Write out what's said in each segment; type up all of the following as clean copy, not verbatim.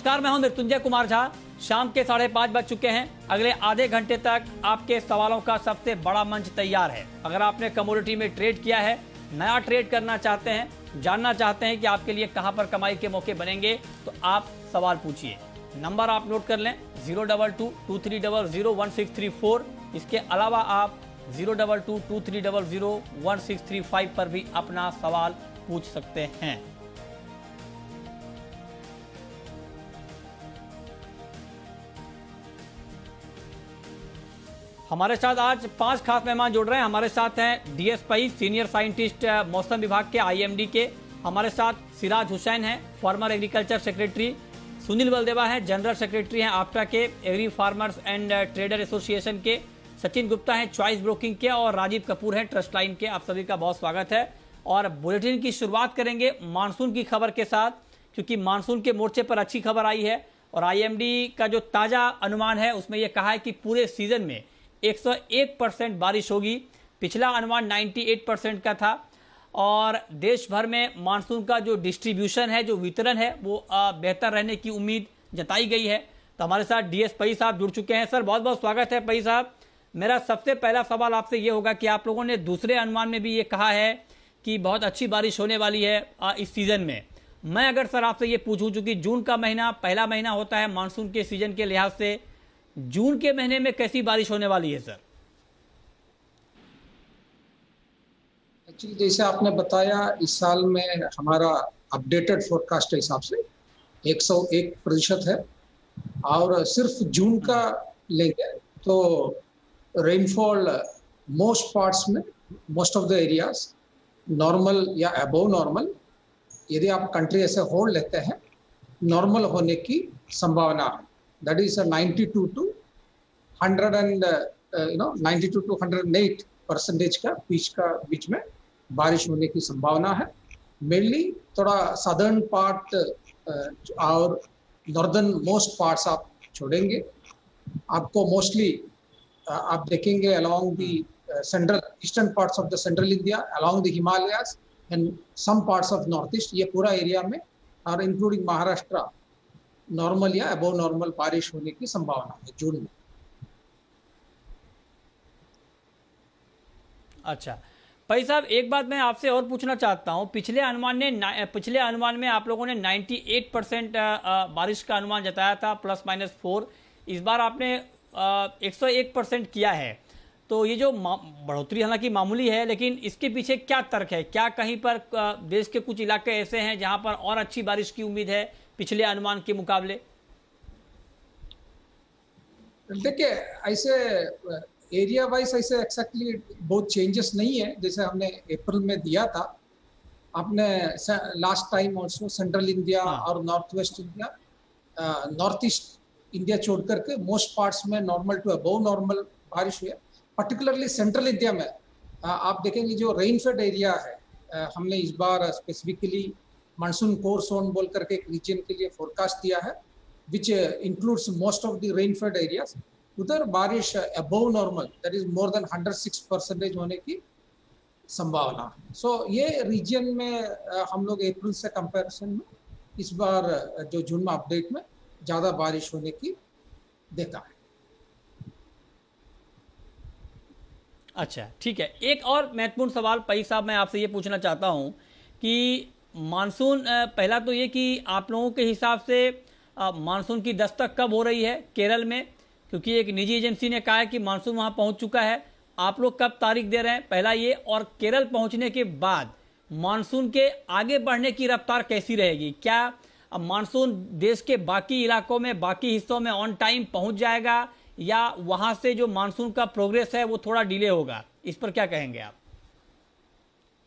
नमस्कार, मैं हूं मृत्युंजय कुमार झा। शाम के 5:30 बज चुके हैं। अगले आधे घंटे तक आपके सवालों का सबसे बड़ा मंच तैयार है। अगर आपने कमोडिटी में ट्रेड किया है, नया ट्रेड करना चाहते हैं, जानना चाहते हैं कि आपके लिए कहां पर कमाई के मौके बनेंगे, तो आप सवाल पूछिए। नंबर आप नोट कर लें 02223001634। इसके अलावा आप 02223001635 पर भी अपना सवाल पूछ सकते हैं। हमारे साथ आज 5 खास मेहमान जुड़ रहे हैं। हमारे साथ हैं डीएस पई, सीनियर साइंटिस्ट मौसम विभाग के आईएमडी के। हमारे साथ सिराज हुसैन हैं, farmer agriculture secretary. Sunil Baldeva हैं, जनरल सेक्रेटरी हैं आपटा के agri farmers and trader association के। सचिन गुप्ता हैं, चॉइस ब्रोकिंग के। और राजीव कपूर हैं, ट्रस्ट लाइन के। आप सभी का बहुत स्वागत है। और बुलेटिन की शुरुआत करेंगे मानसून की खबर के साथ, क्योंकि मानसून के मोर्चे पर अच्छी खबर आई है। और आईएमडी का जो ताज़ा अनुमान है उसमें यह कहा है कि पूरे सीजन में 101% बारिश होगी। पिछला अनुमान 98% का था। और देश भर में मानसून का जो डिस्ट्रीब्यूशन है, जो वितरण है, वो बेहतर रहने की उम्मीद जताई गई है। तो हमारे साथ डीएस पई साहब जुड़ चुके हैं। सर, बहुत बहुत स्वागत है पई साहब। मेरा सबसे पहला सवाल आपसे ये होगा कि आप लोगों ने दूसरे अनुमान में भी ये कहा है कि बहुत अच्छी बारिश होने वाली है इस सीजन में। मैं अगर सर आपसे ये पूछूं, चूंकि जून का महीना पहला महीना होता है मानसून के सीजन के लिहाज से, जून के महीने में कैसी बारिश होने वाली है सर? एक्चुअली जैसे आपने बताया, इस साल में हमारा अपडेटेड फोरकास्ट के हिसाब से 101% है। और सिर्फ जून का लेंगे तो रेनफॉल मोस्ट पार्ट्स में, most of the areas normal या अबव नॉर्मल, यदि आप कंट्री ऐसे होल्ड लेते हैं, नॉर्मल होने की संभावना है। दैट इज 92 to 108% का बीच में बारिश होने की संभावना है। मेनली थोड़ा सदर्न पार्ट और नॉर्दर्न मोस्ट पार्ट्स आप छोड़ेंगे, आपको मोस्टली आप देखेंगे along the central eastern parts of the central India, along the Himalayas and some parts of north east, ये पूरा एरिया में और इंक्लूडिंग महाराष्ट्र नॉर्मल या अबव नॉर्मल बारिश होने की संभावना है जून में। अच्छा भाई साहब, एक बात मैं आपसे और पूछना चाहता हूं। पिछले अनुमान में आप लोगों ने 98% बारिश का अनुमान जताया था, ±4। इस बार आपने 101% किया है। तो ये जो बढ़ोतरी हालांकि मामूली है, लेकिन इसके पीछे क्या तर्क है? क्या कहीं पर देश के कुछ इलाके ऐसे हैं जहां पर और अच्छी बारिश की उम्मीद है पिछले अनुमान के मुकाबले? देखिए, ऐसे एरिया वाइज ऐसे एक्जैक्टली बहुत चेंजेस नहीं है। जैसे हमने अप्रैल में दिया था, आपने last time also central India और north west India, north east India छोड़ करके मोस्ट पार्ट्स में नॉर्मल टू अबव नॉर्मल बारिश हुई है। पर्टिकुलरली सेंट्रल इंडिया में आप देखेंगे जो रेनफेड एरिया है, हमने इस बार स्पेसिफिकली मानसून कोर जोन बोल करके एक रीजन के लिए फोरकास्ट दिया है, which includes most of the rainfed areas. उधर बारिश above normal, that is more than 106% होने की संभावना है। सो ये रीजन में हम लोग अप्रैल से कंपैरिजन में इस बार जो जून में अपडेट में ज़्यादा बारिश होने की देखा है। अच्छा, ठीक है। एक और महत्वपूर्ण सवाल पई साहब मैं आपसे ये पूछना चाहता हूँ कि मानसून, पहला तो ये कि आप लोगों के हिसाब से मानसून की दस्तक कब हो रही है केरल में? क्योंकि एक निजी एजेंसी ने कहा है कि मानसून वहां पहुंच चुका है। आप लोग कब तारीख दे रहे हैं, पहला ये? और केरल पहुंचने के बाद मानसून के आगे बढ़ने की रफ्तार कैसी रहेगी? क्या अब मानसून देश के बाकी इलाकों में, बाकी हिस्सों में ऑन टाइम पहुंच जाएगा, या वहां से जो मानसून का प्रोग्रेस है वो थोड़ा डिले होगा? इस पर क्या कहेंगे आप?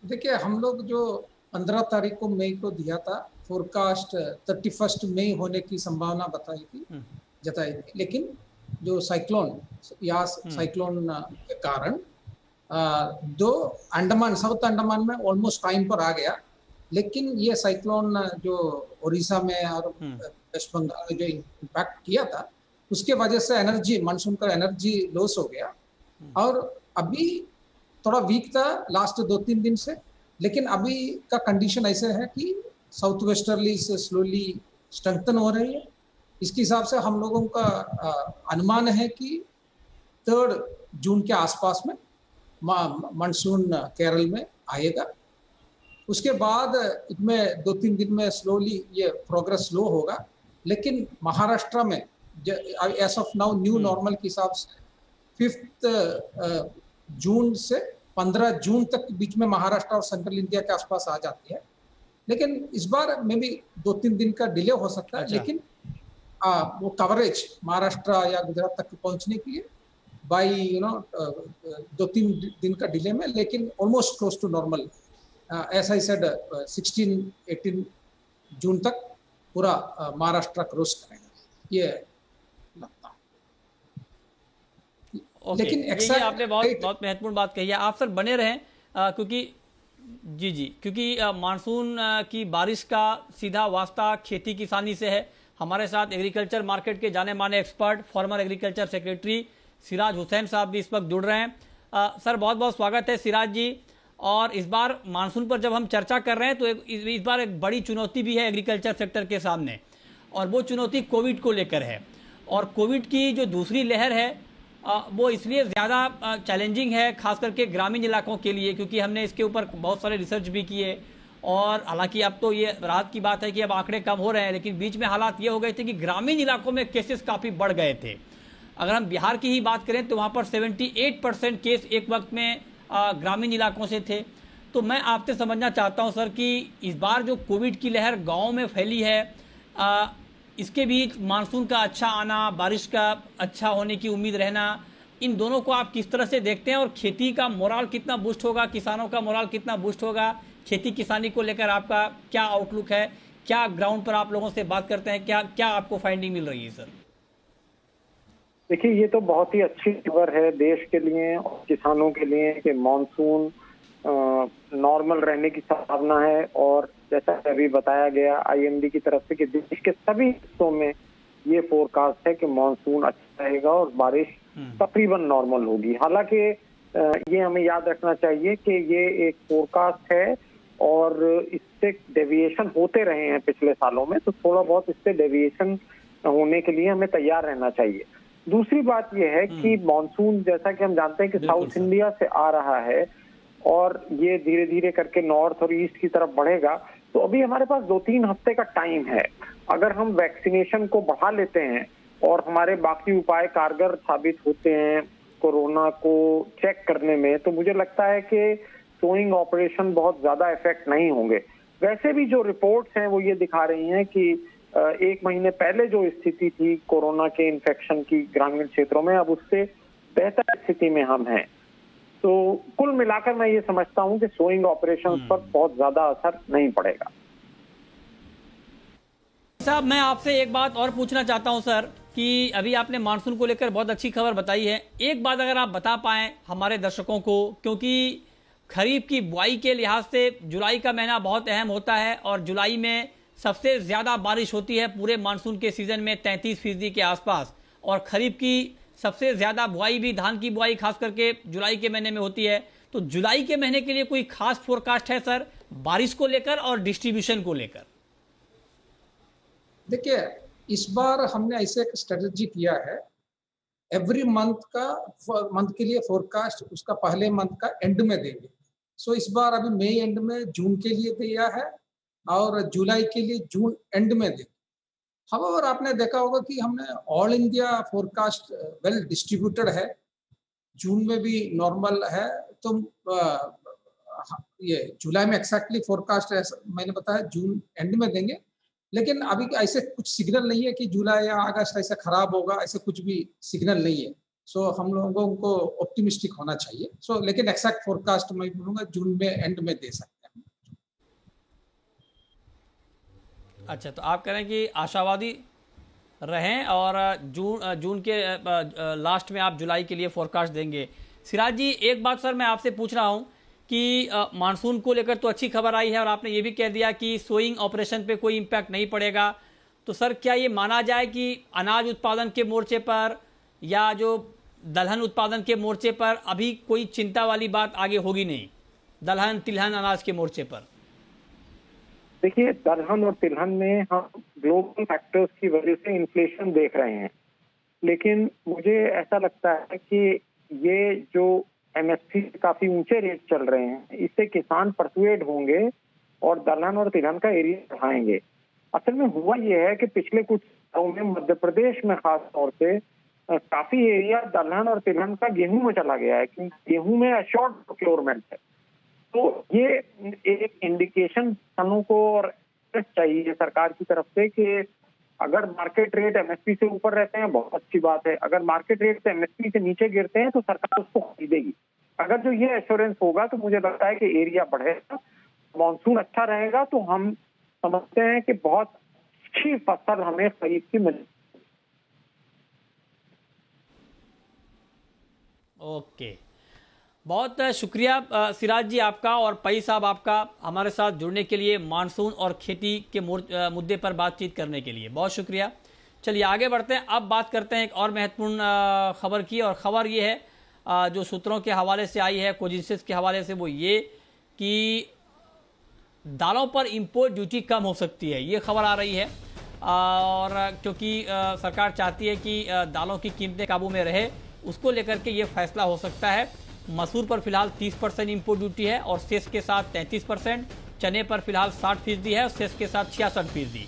देखिए, हम लोग जो 15 तारीख को मई को दिया था फोरकास्ट, 31 मई होने की संभावना जताई थी। लेकिन जो साइक्लोन साइक्लोन के कारण जो अंडमान, साउथ अंडमान में ऑलमोस्ट टाइम पर आ गया, लेकिन ये साइक्लोन जो उड़ीसा में और वेस्ट बंगाल में जो इम्पैक्ट किया था, उसके वजह से एनर्जी, मानसून का एनर्जी लॉस हो गया। और अभी थोड़ा वीक था लास्ट 2-3 दिन से, लेकिन अभी का कंडीशन ऐसे है कि साउथ वेस्टर्ली से स्लोली स्ट्रेंथन हो रही है इसके हिसाब से हम लोगों का अनुमान है कि 3 जून के आसपास में मानसून केरल में आएगा। उसके बाद इसमें 2-3 दिन में स्लोली ये प्रोग्रेस स्लो होगा, लेकिन महाराष्ट्र में as of now new normal के हिसाब से 5 जून से 15 जून तक के बीच में महाराष्ट्र और सेंट्रल इंडिया के आसपास आ जाती है। लेकिन इस बार में भी 2-3 दिन का डिले हो सकता है। अच्छा। लेकिन वो कवरेज महाराष्ट्र या गुजरात तक पहुंचने के लिए बाई 2-3 दिन का डिले में, लेकिन almost close to normal, as I said 16-18 जून तक पूरा महाराष्ट्र क्रॉस करेगा, ये लगता है। ओके, लेकिन ये आपने बहुत महत्वपूर्ण बात कही है। आप सर बने रहें, क्योंकि क्योंकि मानसून की बारिश का सीधा वास्ता खेती किसानी से है। हमारे साथ एग्रीकल्चर मार्केट के जाने माने expert, farmer agriculture secretary Siraj Hussain साहब भी इस वक्त जुड़ रहे हैं। सर बहुत बहुत स्वागत है सिराज जी। और इस बार मानसून पर जब हम चर्चा कर रहे हैं तो इस बार एक बड़ी चुनौती भी है एग्रीकल्चर सेक्टर के सामने, और वो चुनौती कोविड को लेकर है। और कोविड की जो दूसरी लहर है वो इसलिए ज़्यादा चैलेंजिंग है, खास करके ग्रामीण इलाकों के लिए, क्योंकि हमने इसके ऊपर बहुत सारे रिसर्च भी किए। और हालांकि अब तो ये राहत की बात है कि अब आंकड़े कम हो रहे हैं, लेकिन बीच में हालात ये हो गए थे कि ग्रामीण इलाकों में केसेस काफ़ी बढ़ गए थे। अगर हम बिहार की ही बात करें तो वहाँ पर 78% केस एक वक्त में ग्रामीण इलाकों से थे। तो मैं आपसे समझना चाहता हूँ सर कि इस बार जो कोविड की लहर गाँव में फैली है, इसके बीच मानसून का अच्छा आना, बारिश का अच्छा होने की उम्मीद रहना, इन दोनों को आप किस तरह से देखते हैं? और खेती का मोराल कितना बूस्ट होगा, किसानों का मोराल कितना बूस्ट होगा, खेती किसानी को लेकर आपका क्या आउटलुक है? क्या ग्राउंड पर आप लोगों से बात करते हैं, क्या क्या आपको फाइंडिंग मिल रही है सर? देखिए, ये तो बहुत ही अच्छी खबर है देश के लिए और किसानों के लिए कि मानसून नॉर्मल रहने की संभावना है। और जैसा अभी बताया गया आईएमडी की तरफ से कि देश के सभी हिस्सों में ये फोरकास्ट है कि मानसून अच्छा रहेगा और बारिश तकरीबन नॉर्मल होगी। हालांकि ये हमें याद रखना चाहिए कि ये एक फोरकास्ट है और इससे डेविएशन होते रहे हैं पिछले सालों में, तो थोड़ा बहुत इससे डेविएशन होने के लिए हमें तैयार रहना चाहिए। दूसरी बात यह है कि मानसून, जैसा कि हम जानते हैं कि साउथ इंडिया से आ रहा है और ये धीरे धीरे करके नॉर्थ और ईस्ट की तरफ बढ़ेगा, तो अभी हमारे पास 2-3 हफ्ते का टाइम है। अगर हम वैक्सीनेशन को बढ़ा लेते हैं और हमारे बाकी उपाय कारगर साबित होते हैं कोरोना को चेक करने में, तो मुझे लगता है कि सोइंग ऑपरेशन बहुत ज्यादा इफेक्ट नहीं होंगे। वैसे भी जो रिपोर्ट्स हैं वो ये दिखा रही हैं कि 1 महीने पहले जो स्थिति थी कोरोना के इन्फेक्शन की ग्रामीण क्षेत्रों में, अब उससे बेहतर स्थिति में हम हैं। तो कुल मिलाकर मैं ये समझता हूं कि सोइंग ऑपरेशंस पर बहुत ज्यादा असर नहीं पड़ेगा। साहब, मैं आपसे एक बात और पूछना चाहता हूं सर कि अभी आपने मानसून को लेकर बहुत अच्छी खबर बताई है। एक बात अगर आप बता पाएं हमारे दर्शकों को, क्योंकि खरीफ की बुआई के लिहाज से जुलाई का महीना बहुत अहम होता है और जुलाई में सबसे ज्यादा बारिश होती है पूरे मानसून के सीजन में 33% के आसपास, और खरीफ की सबसे ज्यादा बुआई भी, धान की बुआई खास करके जुलाई के महीने में होती है। तो जुलाई के महीने के लिए कोई खास फोरकास्ट है सर, बारिश को लेकर और डिस्ट्रीब्यूशन को लेकर? देखिए, इस बार हमने ऐसे एक स्ट्रेटजी किया है, एवरी मंथ के लिए फोरकास्ट उसका पहले मंथ का एंड में देंगे। सो इस बार अभी मई एंड में जून के लिए दिया है और जुलाई के लिए जून एंड में देंगे। हाउएवर आपने देखा होगा कि हमने all India forecast well distributed है, जून में भी नॉर्मल है। तो ये जुलाई में एक्जैक्टली फोरकास्ट मैंने बताया जून एंड में देंगे, लेकिन अभी ऐसे कुछ सिग्नल नहीं है कि जुलाई या अगस्त ऐसे खराब होगा, ऐसे कुछ भी सिग्नल नहीं है। सो हम लोगों को ऑप्टिमिस्टिक होना चाहिए। सो लेकिन एक्जैक्ट फोरकास्ट मैं बोलूँगा जून में एंड में दे सकते हैं। अच्छा, तो आप कह रहे हैं कि आशावादी रहें और जून के लास्ट में आप जुलाई के लिए फोरकास्ट देंगे। सिराज जी, एक बात सर मैं आपसे पूछ रहा हूं कि मानसून को लेकर तो अच्छी खबर आई है और आपने ये भी कह दिया कि सोइंग ऑपरेशन पे कोई इम्पैक्ट नहीं पड़ेगा। तो सर क्या ये माना जाए कि अनाज उत्पादन के मोर्चे पर या जो दलहन उत्पादन के मोर्चे पर अभी कोई चिंता वाली बात आगे होगी नहीं, दलहन तिलहन अनाज के मोर्चे पर? देखिए, दलहन और तिलहन में हम ग्लोबल फैक्टर्स की वजह से इन्फ्लेशन देख रहे हैं, लेकिन मुझे ऐसा लगता है कि ये जो एमएसपी से काफी ऊंचे रेट चल रहे हैं, इससे किसान परसुएड होंगे और दलहन और तिलहन का एरिया बढ़ाएंगे। असल में हुआ ये है कि पिछले कुछ सालों में मध्य प्रदेश में खास तौर से काफी एरिया दलहन और तिलहन का गेहूं में चला गया है, क्योंकि गेहूं में अश्योर्ड प्रोक्योरमेंट है। तो ये एक इंडिकेशन किसानों को और चाहिए सरकार की तरफ से कि अगर मार्केट रेट एमएसपी से ऊपर रहते हैं बहुत अच्छी बात है, अगर मार्केट रेट से एमएसपी से नीचे गिरते हैं तो सरकार उसको खरीदेगी। अगर जो ये एश्योरेंस होगा तो मुझे लगता है कि एरिया बढ़ेगा, मॉनसून अच्छा रहेगा, तो हम समझते हैं कि बहुत अच्छी फसल हमें खरीद की मिलेगी। ओके, बहुत शुक्रिया सिराज जी आपका और पई साहब आपका हमारे साथ जुड़ने के लिए, मानसून और खेती के मुद्दे पर बातचीत करने के लिए बहुत शुक्रिया। चलिए आगे बढ़ते हैं, अब बात करते हैं एक और महत्वपूर्ण खबर की, और खबर ये है जो सूत्रों के हवाले से आई है, कोजिंसिस के हवाले से, वो ये कि दालों पर इंपोर्ट ड्यूटी कम हो सकती है, ये खबर आ रही है। और क्योंकि सरकार चाहती है कि दालों की कीमतें काबू में रहे, उसको लेकर के ये फैसला हो सकता है। मसूर पर फिलहाल 30% इंपोर्ट ड्यूटी है और सेस के साथ 33%, चने पर फिलहाल 60% है और सेस के साथ 66%।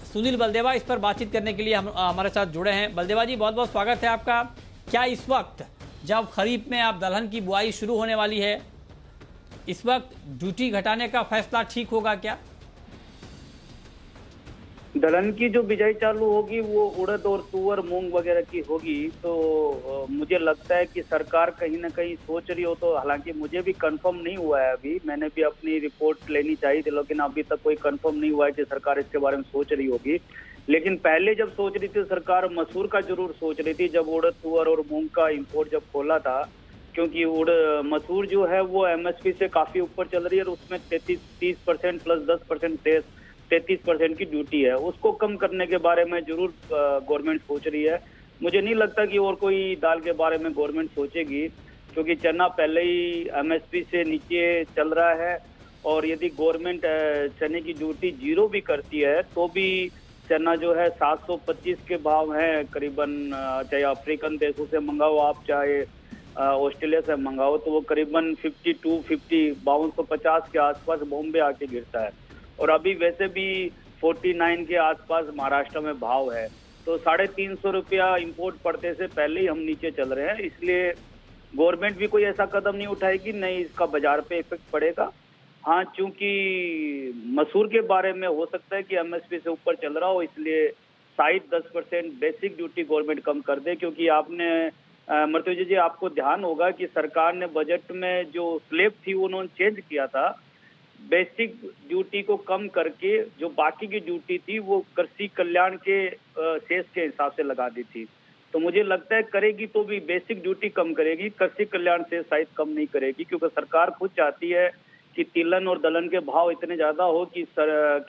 सुनील बलदेवा इस पर बातचीत करने के लिए हमारे साथ जुड़े हैं। बलदेवा जी, बहुत बहुत स्वागत है आपका। क्या इस वक्त जब खरीफ में आप दलहन की बुआई शुरू होने वाली है, इस वक्त ड्यूटी घटाने का फैसला ठीक होगा क्या? दलहन की जो बिजाई चालू होगी वो उड़द और तुअर मूंग वगैरह की होगी, तो मुझे लगता है कि सरकार कहीं ना कहीं सोच रही हो, तो हालांकि मुझे भी कंफर्म नहीं हुआ है, अभी मैंने भी अपनी रिपोर्ट लेनी चाहिए थी, लेकिन अभी तक कोई कंफर्म नहीं हुआ है कि सरकार इसके बारे में सोच रही होगी। लेकिन पहले जब सोच रही थी सरकार, मसूर का जरूर सोच रही थी जब उड़द तुअर और मूंग का इम्पोर्ट जब खोला था, क्योंकि मसूर जो है वो एमएसपी से काफी ऊपर चल रही है और उसमें 30% प्लस 10% 33% की ड्यूटी है, उसको कम करने के बारे में जरूर गवर्नमेंट सोच रही है। मुझे नहीं लगता कि और कोई दाल के बारे में गवर्नमेंट सोचेगी, क्योंकि चना पहले ही एमएसपी से नीचे चल रहा है, और यदि गवर्नमेंट चने की ड्यूटी 0 भी करती है तो भी चना जो है 725 के भाव हैं करीबन, चाहे अफ्रीकन देशों से मंगाओ आप, चाहे ऑस्ट्रेलिया से मंगाओ, तो वो करीबन 5250 के आसपास बॉम्बे आके गिरता है, और अभी वैसे भी 49 के आसपास महाराष्ट्र में भाव है। तो 350 रुपया इंपोर्ट पड़ने से पहले ही हम नीचे चल रहे हैं, इसलिए गवर्नमेंट भी कोई ऐसा कदम नहीं उठाएगी, नहीं इसका बाजार पे इफेक्ट पड़ेगा। हाँ, चूंकि मसूर के बारे में हो सकता है कि एमएसपी से ऊपर चल रहा हो, इसलिए शायद 10% बेसिक ड्यूटी गवर्नमेंट कम कर दे, क्योंकि आपने मर्तुजा जी आपको ध्यान होगा कि सरकार ने बजट में जो स्लैब थी उन्होंने चेंज किया था, बेसिक ड्यूटी को कम करके जो बाकी की ड्यूटी थी वो कृषि कल्याण के सेस के हिसाब से लगा दी थी। तो मुझे लगता है करेगी तो भी बेसिक ड्यूटी कम करेगी, कृषि कल्याण से शायद कम नहीं करेगी, क्योंकि सरकार खुद चाहती है कि तिलहन और दलहन के भाव इतने ज्यादा हो कि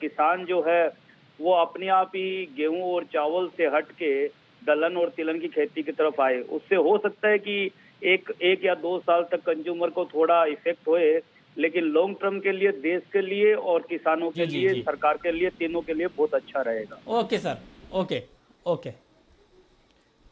किसान जो है वो अपने आप ही गेहूं और चावल से हट के दलहन और तिलहन की खेती की तरफ आए। उससे हो सकता है कि एक या 2 साल तक कंज्यूमर को थोड़ा इफेक्ट होए, लेकिन लॉन्ग टर्म के लिए, देश के लिए और किसानों के लिए, सरकार के लिए, तीनों के लिए बहुत अच्छा रहेगा। Okay sir, okay.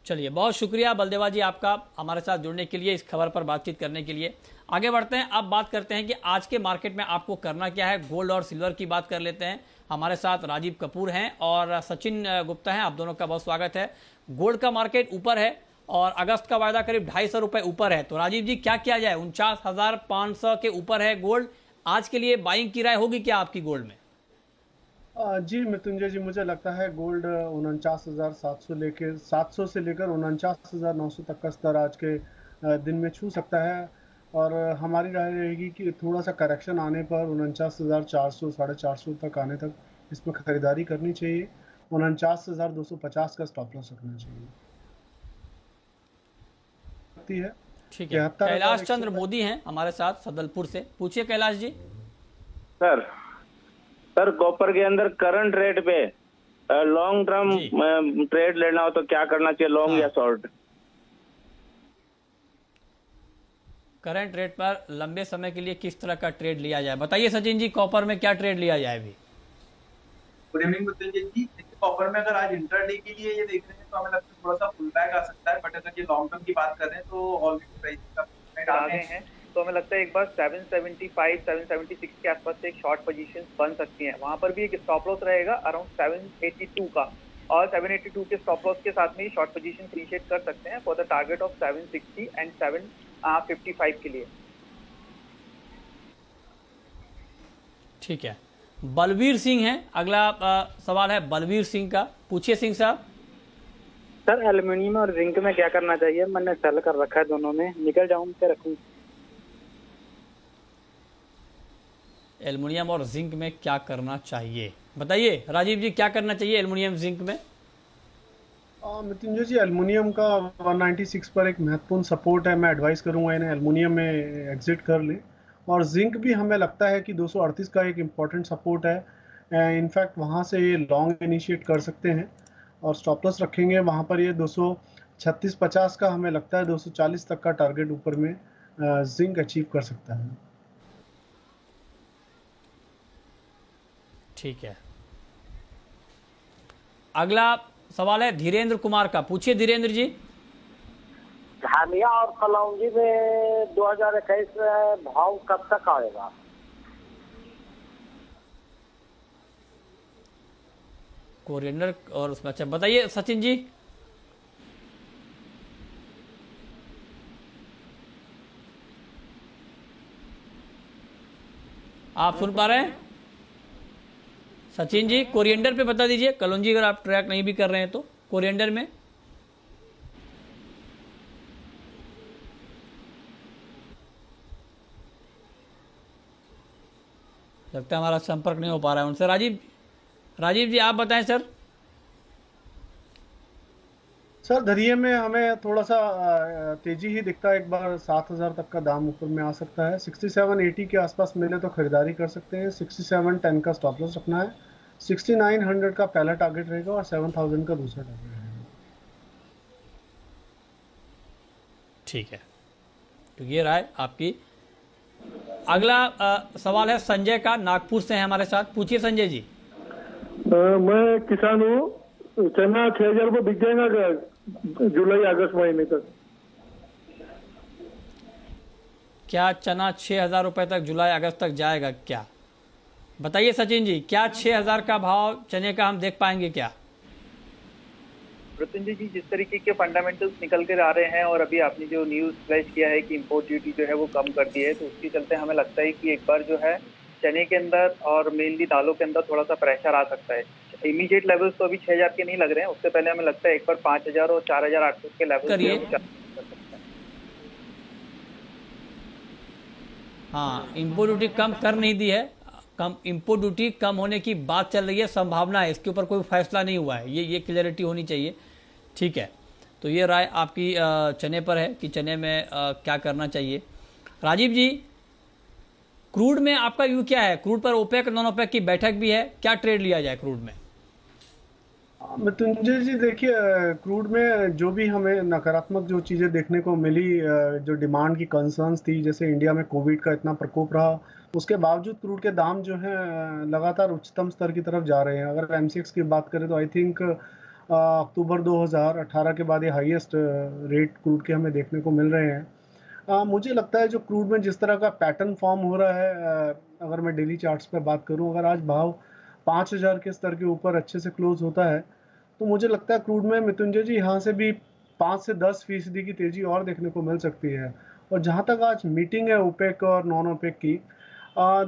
चलिए, बहुत शुक्रिया बलदेवा जी आपका हमारे साथ जुड़ने के लिए, इस खबर पर बातचीत करने के लिए। आगे बढ़ते हैं, अब बात करते हैं कि आज के मार्केट में आपको करना क्या है। गोल्ड और सिल्वर की बात कर लेते हैं। हमारे साथ राजीव कपूर हैं और सचिन गुप्ता हैं, आप दोनों का बहुत स्वागत है। गोल्ड का मार्केट ऊपर है और अगस्त का वायदा करीब 250 रुपए ऊपर है, तो राजीव जी क्या किया जाए? 49,500 के ऊपर है गोल्ड, आज के लिए बाइंग की राय होगी क्या आपकी गोल्ड में? जी मृत्युंजय जी, मुझे लगता है गोल्ड 700 से लेकर 49,900 तक का स्तर आज के दिन में छू सकता है, और हमारी राय रहेगी कि थोड़ा सा करेक्शन आने पर 49,400 450 तक आने तक इसमें खरीदारी करनी चाहिए। 49,250 का स्टॉप लॉस रखना चाहिए। ठीक है, कैलाश चंद्र मोदी हैं हमारे साथ सदलपुर से, पूछिए कैलाश जी। सर कॉपर के अंदर करंट रेट पे लॉन्ग टर्म ट्रेड लेना हो तो क्या करना चाहिए, लॉन्ग या शॉर्ट? करंट रेट पर लंबे समय के लिए किस तरह का ट्रेड लिया जाए, बताइए सचिन जी, कॉपर में क्या ट्रेड लिया जाए अभी? गुड इवनिंग मृत्युंजय जी। देखिए कॉपर में अगर आज इंट्राडे के लिए ये देख रहे हैं तो हमें लगता है थोड़ा सा पुल बैक आ सकता है, बट अगर ये लॉन्ग टर्म की बात कर रहे हैं तो ऑलरेडी प्राइस का आ गए हैं, तो हमें लगता है एक बार 775 776 के आसपास से एक शॉर्ट पोजीशन बन सकती हैं। वहां पर भी एक स्टॉप लॉस रहेगा अराउंड 782 का, और 782 के स्टॉप लॉस के साथ में ही शॉर्ट पोजीशन इनिशिएट कर सकते हैं for the target of 760 and 755 के लिए। ठीक है, बलवीर सिंह है अगला सवाल है बलवीर सिंह का, पूछिए सिंह साहब। सर एल्युमिनियम और जिंक में क्या करना चाहिए? मैंने सेल कर रखा है दोनों में, निकल जाऊं क्या रखूं? एल्युमिनियम और जिंक में क्या करना चाहिए, बताइए राजीव जी, क्या करना चाहिए एल्युमिनियम जिंक में? मृत्युंजय जी, एल्युमिनियम का 196 पर एक महत्वपूर्ण सपोर्ट है, मैं एडवाइस करूंगा इन्हें एल्युमिनियम में एग्जिट कर ले। और जिंक भी हमें लगता है कि 238 का एक इम्पॉर्टेंट सपोर्ट है, इनफैक्ट वहाँ से ये लॉन्ग इनिशिएट कर सकते हैं और स्टॉप लॉस रखेंगे वहाँ पर। ये 236.50 का हमें लगता है 240 तक का टारगेट ऊपर में जिंक अचीव कर सकता है। ठीक है, अगला सवाल है धीरेन्द्र कुमार का, पूछिए धीरेन्द्र जी। धामिया और कलौंजी में 2021 में भाव कब तक आएगा? कोरिएंडर और उसमें, अच्छा बताइए सचिन जी। आप सुन पा रहे हैं सचिन जी? कोरिएंडर पे बता दीजिए, कलौंजी अगर आप ट्रैक नहीं भी कर रहे हैं तो कोरिएंडर में। लगता है हमारा संपर्क नहीं हो पा रहा है उनसे। राजीव जी आप बताएं सर। सर धरिये में हमें थोड़ा सा तेजी ही दिखता है, एक बार 7,000 तक का दाम ऊपर में आ सकता है। 6780 के आसपास मिले तो खरीदारी कर सकते हैं। 6710 का स्टॉप लॉस रखना है। 6900 का पहला टारगेट रहेगा और 7000 का दूसरा टारगेट रहेगा। ठीक है, तो ये रहा है आपकी। अगला सवाल है संजय का, नागपुर से है हमारे साथ, पूछिए संजय जी। मैं किसान हूँ, चना 6,000 रुपये बिक जाएगा क्या जुलाई अगस्त महीने तक? क्या चना 6,000 रुपये तक जुलाई अगस्त तक जाएगा क्या, बताइए सचिन जी, क्या 6,000 का भाव चने का हम देख पाएंगे क्या? मृत्युंजय जी, जिस तरीके के फंडामेंटल्स निकल कर आ रहे हैं और अभी आपने जो न्यूज फ्लैश किया है कि इंपोर्ट ड्यूटी जो है वो कम कर दी है, तो उसके चलते हमें लगता है कि एक बार जो है चने के अंदर और मेनली दालों के अंदर थोड़ा सा प्रेशर आ सकता है। इमीडिएट लेवल्स तो अभी 6,000 के नहीं लग रहे हैं, उससे पहले हमें लगता है एक बार 5,000 और 4,800 के लेवल करिए। हाँ, इंपोर्ट ड्यूटी कम कर नहीं दी है, इंपोर्ट ड्यूटी कम होने की बात चल रही है, संभावना है, इसके ऊपर कोई फैसला नहीं हुआ है, ये क्लियरिटी होनी चाहिए। ठीक है, तो ये राय आपकी चने पर है कि चने में क्या करना चाहिए। राजीव जी, क्रूड में आपका व्यू क्या है? क्रूड पर ओपेक नॉन ओपेक की बैठक भी है, क्या ट्रेड लिया जाए क्रूड में? मृत्युंजय जी देखिए, क्रूड में जो भी हमें नकारात्मक जो चीज़ें देखने को मिली, जो डिमांड की कंसर्न्स थी, जैसे इंडिया में कोविड का इतना प्रकोप रहा, उसके बावजूद क्रूड के दाम जो हैं लगातार उच्चतम स्तर की तरफ जा रहे हैं। अगर एमसीएक्स की बात करें तो आई थिंक अक्टूबर 2018 के बाद ये हाईएस्ट रेट क्रूड के हमें देखने को मिल रहे हैं। मुझे लगता है जो क्रूड में जिस तरह का पैटर्न फॉर्म हो रहा है, अगर मैं डेली चार्ट्स पर बात करूं, अगर आज भाव 5,000 के स्तर के ऊपर अच्छे से क्लोज होता है तो मुझे लगता है क्रूड में मृत्युंजय जी यहाँ से भी 5 से 10% की तेजी और देखने को मिल सकती है। और जहाँ तक आज मीटिंग है ओपेक और नॉन ओपेक की,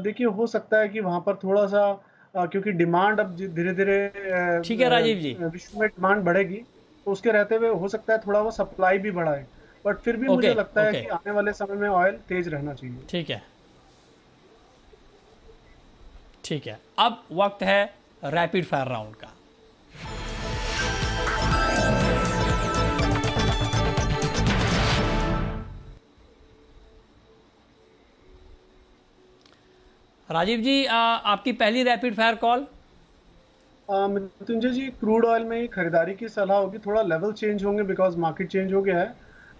देखिए हो सकता है कि वहाँ पर थोड़ा सा क्योंकि डिमांड अब धीरे धीरे, ठीक है राजीव जी, विश्व में डिमांड बढ़ेगी तो उसके रहते हुए हो सकता है थोड़ा वो सप्लाई भी बढ़ाए, बट फिर भी मुझे लगता है कि आने वाले समय में ऑयल तेज रहना चाहिए। ठीक है, ठीक है, अब वक्त है रैपिड फायर राउंड का। राजीव जी, आपकी पहली रैपिड फायर कॉल। मृत्युंजय जी, क्रूड ऑयल में ही खरीदारी की सलाह होगी, थोड़ा लेवल चेंज होंगे बिकॉज मार्केट चेंज हो गया है।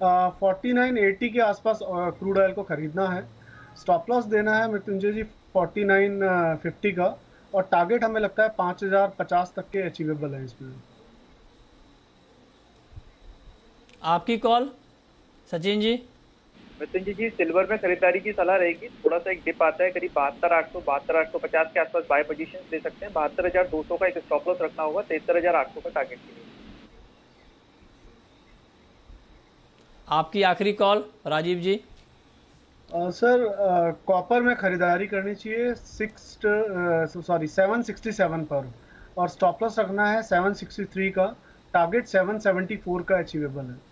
49.80 के आसपास क्रूड ऑयल को खरीदना है। स्टॉप लॉस देना है मृत्युंजय जी 49.50 का, और टारगेट हमें लगता है 5050 तक के अचीवेबल है इसमें। आपकी कॉल सचिन जी। मृत्युंजय जी, सिल्वर में खरीदारी की सलाह रहेगी। थोड़ा सा एक डिप आता है करीब 72,800 72,850 के आसपास बाय पोजीशन ले सकते हैं। 72,200 का एक स्टॉप लॉस रखना होगा, 73,800 का टारगेट के लिए। आपकी आखिरी कॉल राजीव जी। सर कॉपर में खरीदारी करनी चाहिए 767 पर, और स्टॉप लॉस रखना है 763 का, टारगेट 774 का अचीवेबल है।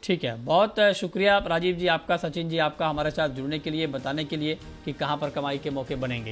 ठीक है, बहुत शुक्रिया राजीव जी आपका, सचिन जी आपका हमारे साथ जुड़ने के लिए, बताने के लिए कि कहां पर कमाई के मौके बनेंगे।